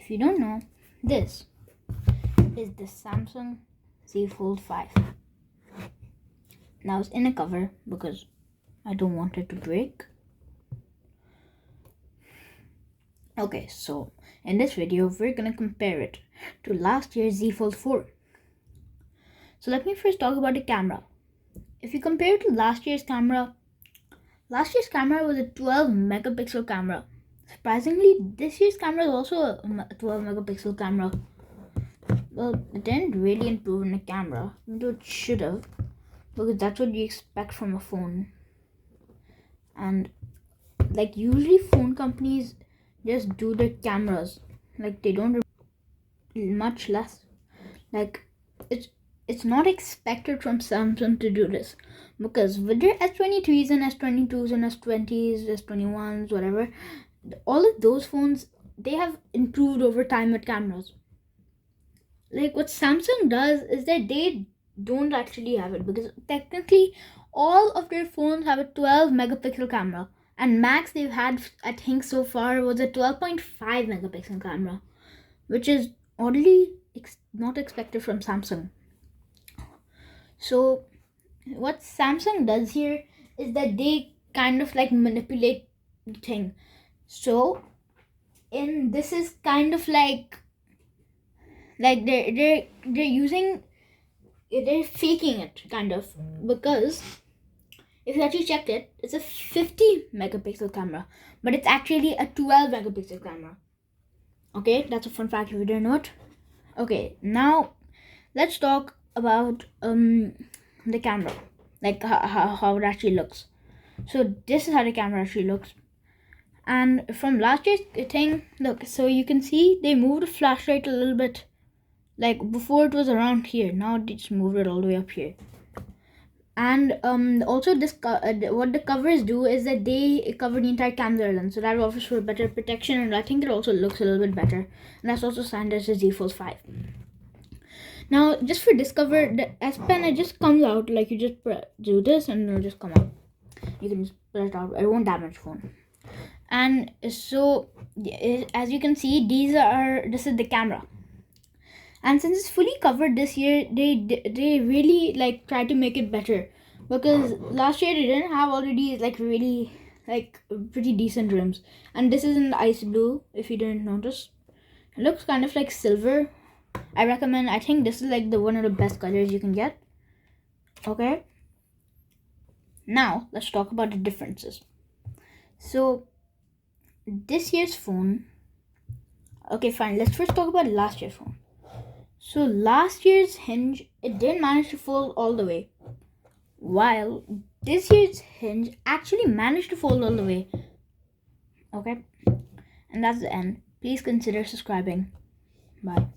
if you don't know, this is the Samsung Z Fold 5. Now it's in a cover because I don't want it to break. Okay, so in this video, we're gonna compare it to last year's Z Fold 4. So let me first talk about the camera. If you compare it to last year's camera was a 12 megapixel camera. Surprisingly, this year's camera is also a 12 megapixel camera. Well, it didn't really improve in the camera, though it should have, because that's what you expect from a phone. And like usually phone companies just do their cameras, like they don't much less. Like it's not expected from Samsung to do this, because with their S23s and S22s and S20s, S21s, whatever, all of those phones, they have improved over time with cameras. Like what Samsung does is that they don't actually have it, because technically all of their phones have a 12 megapixel camera, and max they've had, I think so far, was a 12.5 megapixel camera, which is oddly not expected from Samsung. So what Samsung does here is that they kind of like manipulate the thing. So this is kind of like they're faking it kind of, because if you actually check it, it's a 50 megapixel camera, but it's actually a 12 megapixel camera. Okay, that's a fun fact if you didn't know it. Okay, now let's talk about the camera, like how it actually looks. So this is how the camera actually looks. And from last year's thing, look, so you can see they moved the flashlight a little bit. Like before it was around here, now they just moved it all the way up here. And also this what the covers do is that they cover the entire camera lens, so that offers for better protection, and I think it also looks a little bit better. And that's also signed as the Z Fold 5. Now, just for this cover, the S Pen, it just comes out, like you just do this and it'll just come out. You can just pull it out, it won't damage the phone. And so, as you can see, this is the camera. And since it's fully covered this year, they really like try to make it better, because last year they didn't have all of these like really like pretty decent rims. And this is in the ice blue, if you didn't notice. It looks kind of like silver. I think this is like one of the best colors you can get. Okay, now let's talk about the differences. So this year's phone, okay fine, let's first talk about last year's phone. So last year's hinge, it didn't manage to fold all the way, while this year's hinge actually managed to fold all the way. Okay, and that's the end. Please consider subscribing. Bye.